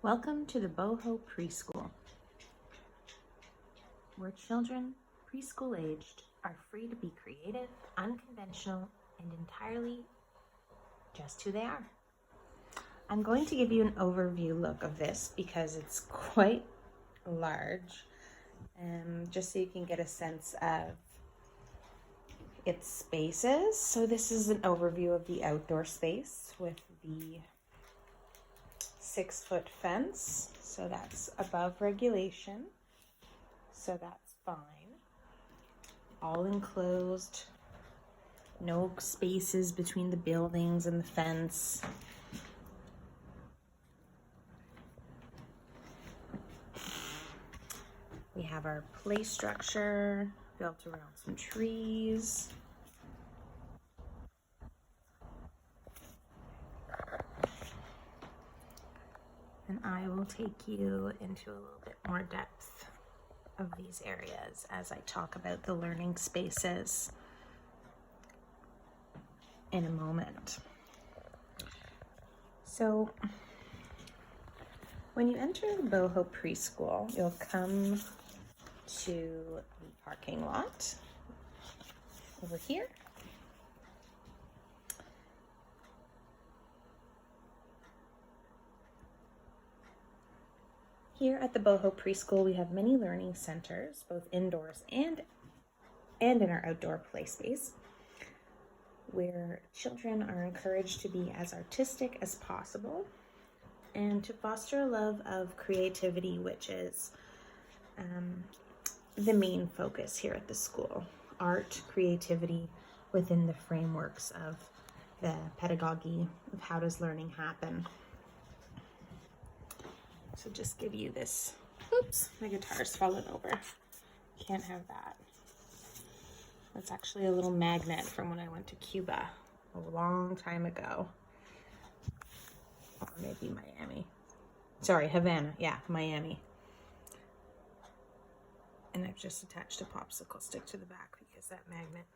Welcome to the Boho Preschool, where children, preschool aged, are free to be creative, unconventional, and entirely just who they are. I'm going to give you an overview look of this because it's quite large, just so you can get a sense of its spaces. So this is an overview of the outdoor space with the 6-foot fence, so that's above regulation, so that's fine. All enclosed, no spaces between the buildings and the fence. We have our play structure built around some trees. And I will take you into a little bit more depth of these areas as I talk about the learning spaces in a moment. So when you enter the Boho Preschool, you'll come to the parking lot over here. Here at the Boho Preschool, we have many learning centers, both indoors and in our outdoor play space, where children are encouraged to be as artistic as possible and to foster a love of creativity, which is the main focus here at the school. Art, creativity within the frameworks of the pedagogy of how does learning happen. So just give you this, oops, my guitar's fallen over. Can't have that. That's actually a little magnet from when I went to Cuba a long time ago. Or maybe Miami. Sorry, Havana, yeah, Miami. And I've just attached a popsicle stick to the back because that magnet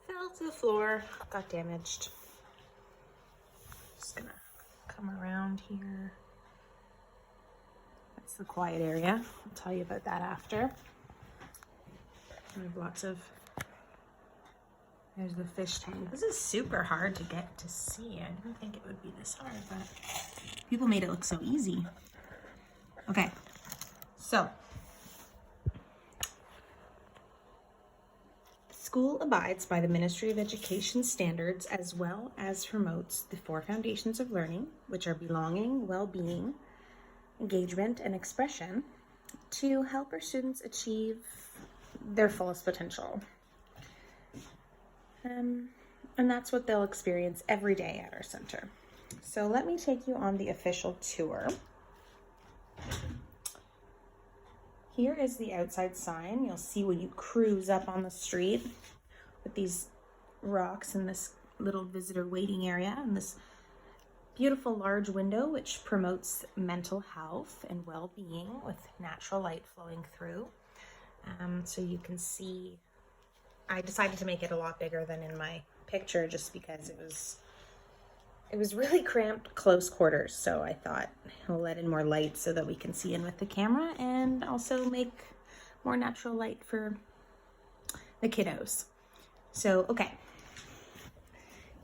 fell to the floor, got damaged. Just gonna come around here. That's the quiet area. I'll tell you about that after. We have lots of, there's the fish tank. This is super hard to get to see. I didn't think it would be this hard, but people made it look so easy. Okay, so the school abides by the Ministry of Education standards as well as promotes the 4 foundations of learning, which are belonging, well-being, engagement, and expression, to help our students achieve their fullest potential. And that's what they'll experience every day at our center. So let me take you on the official tour. Here is the outside sign. You'll see when you cruise up on the street with these rocks and this little visitor waiting area and this beautiful large window which promotes mental health and well-being with natural light flowing through. So you can see, I decided to make it a lot bigger than in my picture just because it was really cramped, close quarters. So I thought we'll let in more light so that we can see in with the camera and also make more natural light for the kiddos. So, okay.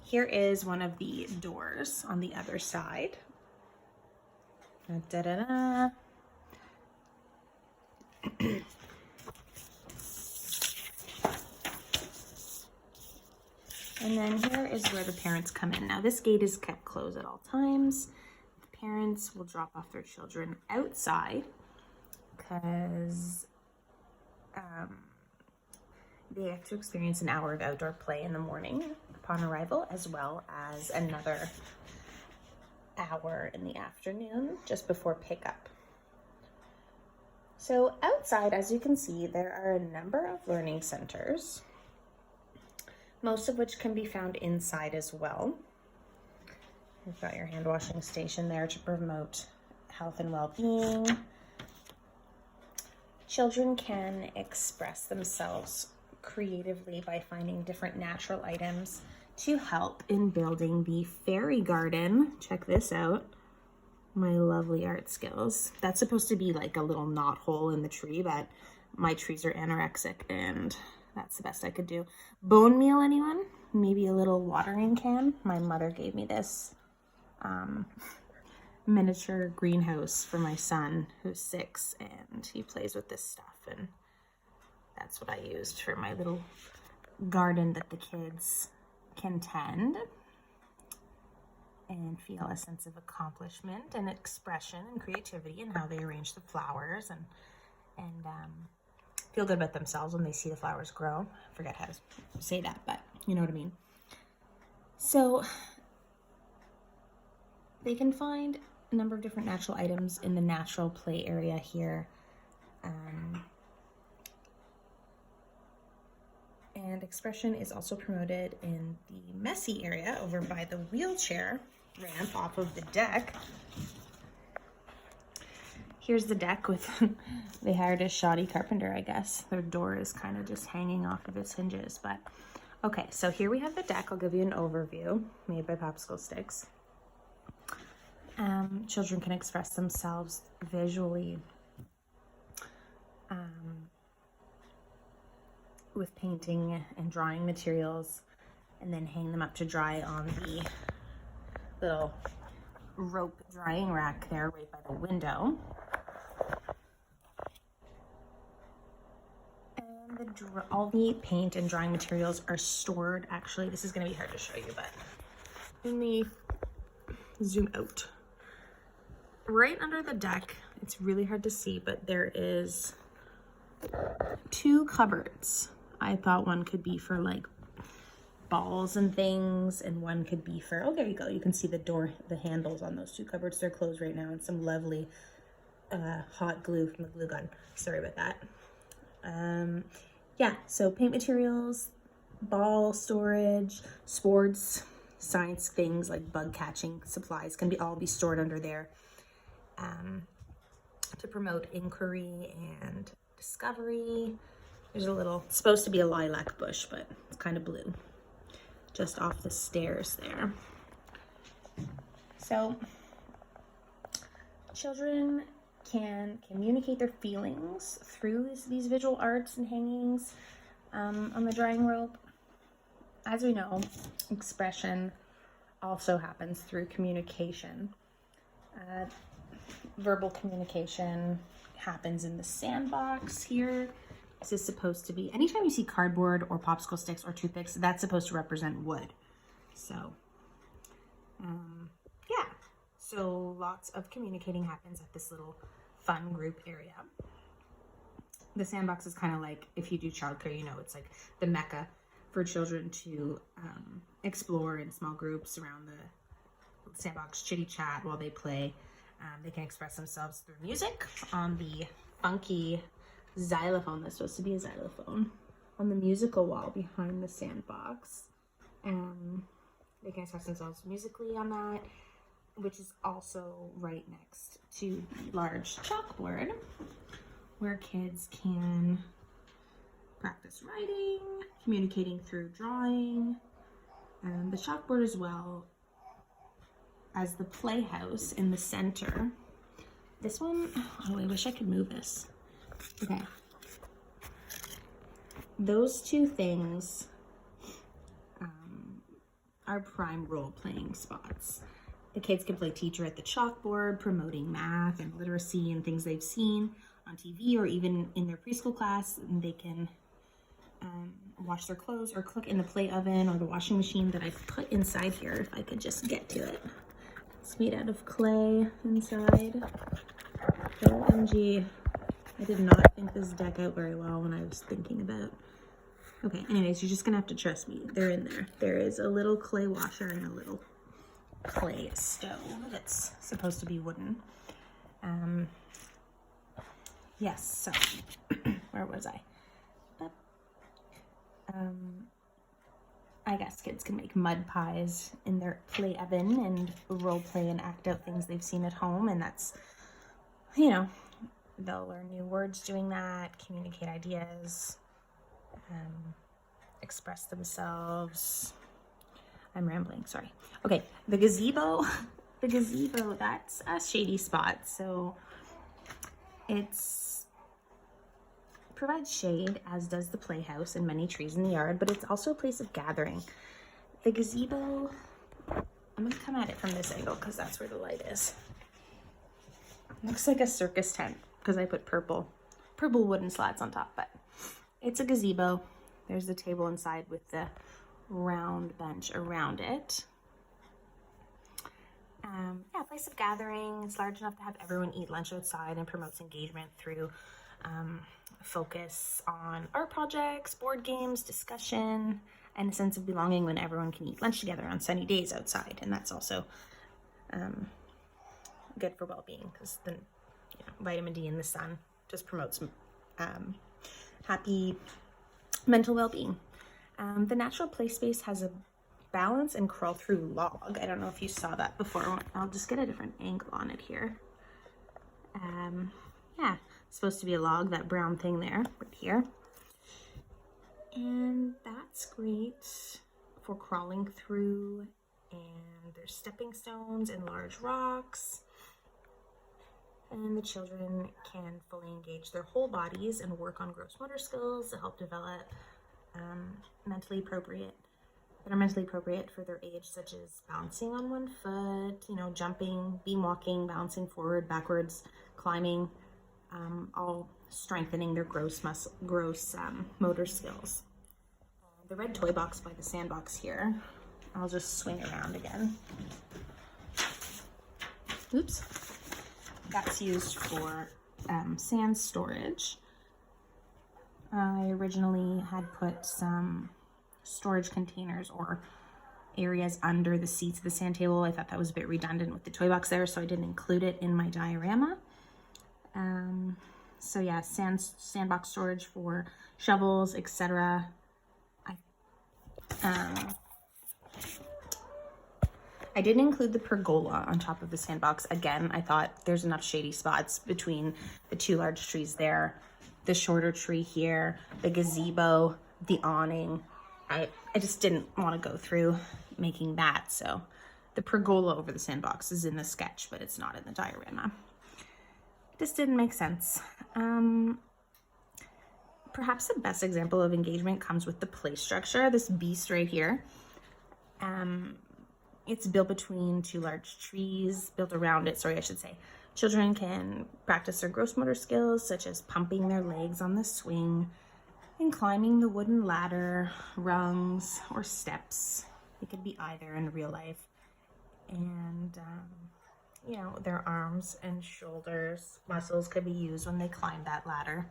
Here is one of the doors on the other side. Da-da-da. And then here is where the parents come in. Now this gate is kept closed at all times. The parents will drop off their children outside because they have to experience an hour of outdoor play in the morning upon arrival, as well as another hour in the afternoon just before pickup. So outside, as you can see, there are a number of learning centers, most of which can be found inside as well. You've got your hand washing station there to promote health and well-being. Children can express themselves creatively by finding different natural items to help in building the fairy garden. Check this out. my lovely art skills. That's supposed to be like a little knot hole in the tree, but my trees are anorexic and that's the best I could do. Bone meal, anyone? Maybe a little watering can? My mother gave me this miniature greenhouse for my son who's 6, and he plays with this stuff, and that's what I used for my little garden that the kids can tend and feel a sense of accomplishment and expression and creativity in how they arrange the flowers, and feel good about themselves when they see the flowers grow. I forget how to say that, but you know what I mean. So they can find a number of different natural items in the natural play area here. And expression is also promoted in the messy area over by the wheelchair ramp off of the deck. Here's the deck with, they hired a shoddy carpenter, I guess. Their door is kind of just hanging off of its hinges, but okay, so here we have the deck. I'll give you an overview made by popsicle sticks. Children can express themselves visually with painting and drawing materials, and then hang them up to dry on the little rope drying rack there right by the window. And all the paint and drawing materials are stored, actually, this is going to be hard to show you, but let me zoom out. Right under the deck, it's really hard to see, but there is 2 cupboards. I thought one could be for like balls and things, and one could be for, oh, there you go. You can see the door, the handles on those 2 cupboards. They're closed right now, and some lovely hot glue from the glue gun. Sorry about that. Yeah, so paint materials, ball storage, sports, science things like bug catching supplies can all be stored under there to promote inquiry and discovery. There's a little, it's supposed to be a lilac bush, but it's kind of blue, just off the stairs there. So children can communicate their feelings through these visual arts and hangings on the drying rope. As we know, expression also happens through communication. Verbal communication happens in the sandbox here. This is supposed to be, anytime you see cardboard or popsicle sticks or toothpicks, that's supposed to represent wood. So, yeah. So lots of communicating happens at this little fun group area. The sandbox is kind of like, if you do childcare, you know, it's like the mecca for children to explore in small groups around the sandbox, chitty chat while they play. They can express themselves through music on the funky xylophone that's supposed to be a xylophone on the musical wall behind the sandbox. They can express themselves musically on that, which is also right next to the large chalkboard where kids can practice writing, communicating through drawing, and the chalkboard as well as the playhouse in the center. This one, oh, I wish I could move this. Okay. Those 2 things are prime role-playing spots. The kids can play teacher at the chalkboard, promoting math and literacy and things they've seen on TV or even in their preschool class. And they can wash their clothes or cook in the play oven or the washing machine that I've put inside here, if I could just get to it. It's made out of clay inside. OMG. I did not think this deck out very well when I was thinking about. Okay, anyways, you're just gonna have to trust me. They're in there. There is a little clay washer and a little clay stove that's supposed to be wooden. Yes, so where was I? I guess kids can make mud pies in their play oven and role play and act out things they've seen at home, and that's, you know, they'll learn new words doing that, communicate ideas, express themselves. I'm rambling, sorry. Okay, the gazebo the gazebo, that's a shady spot, so it's provides shade, as does the playhouse and many trees in the yard, but it's also a place of gathering. The gazebo, I'm gonna come at it from this angle because that's where the light is. Looks like a circus tent because I put purple wooden slats on top, but it's a gazebo. There's the table inside with the round bench around it. Yeah, place of gathering. It's large enough to have everyone eat lunch outside and promotes engagement through focus on art projects, board games, discussion, and a sense of belonging when everyone can eat lunch together on sunny days outside. And that's also good for well-being because the vitamin D in the sun just promotes happy mental well-being. The natural play space has a balance and crawl through log. I don't know if you saw that before. I'll just get a different angle on it here. Yeah, it's supposed to be a log, that brown thing there, right here. And that's great for crawling through, and there's stepping stones and large rocks. And the children can fully engage their whole bodies and work on gross motor skills to help develop mentally appropriate for their age, such as bouncing on one foot, jumping, beam walking, bouncing forward, backwards, climbing, all strengthening their gross motor skills. The red toy box by the sandbox here, I'll just swing around again. Oops. That's used for sand storage. I originally had put some storage containers or areas under the seats of the sand table. I thought that was a bit redundant with the toy box there, so I didn't include it in my diorama. So yeah, sandbox storage for shovels, etc. I didn't include the pergola on top of the sandbox. Again, I thought there's enough shady spots between the two large trees there, the shorter tree here, the gazebo, the awning. I just didn't want to go through making that, so the pergola over the sandbox is in the sketch, but it's not in the diorama. This didn't make sense. Perhaps the best example of engagement comes with the play structure, this beast right here. It's built between two large trees, built around it, I should say. Children can practice their gross motor skills, such as pumping their legs on the swing and climbing the wooden ladder, rungs, or steps. It could be either in real life. And, their arms and shoulders muscles could be used when they climb that ladder.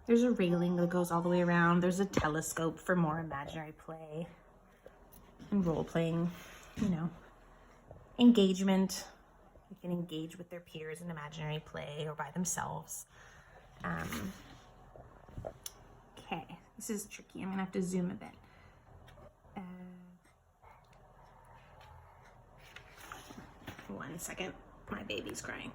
There's a railing that goes all the way around. There's a telescope for more imaginary play and role-playing, engagement. You can engage with their peers in imaginary play or by themselves. Okay, this is tricky. I'm gonna have to zoom a bit. 1 second, my baby's crying.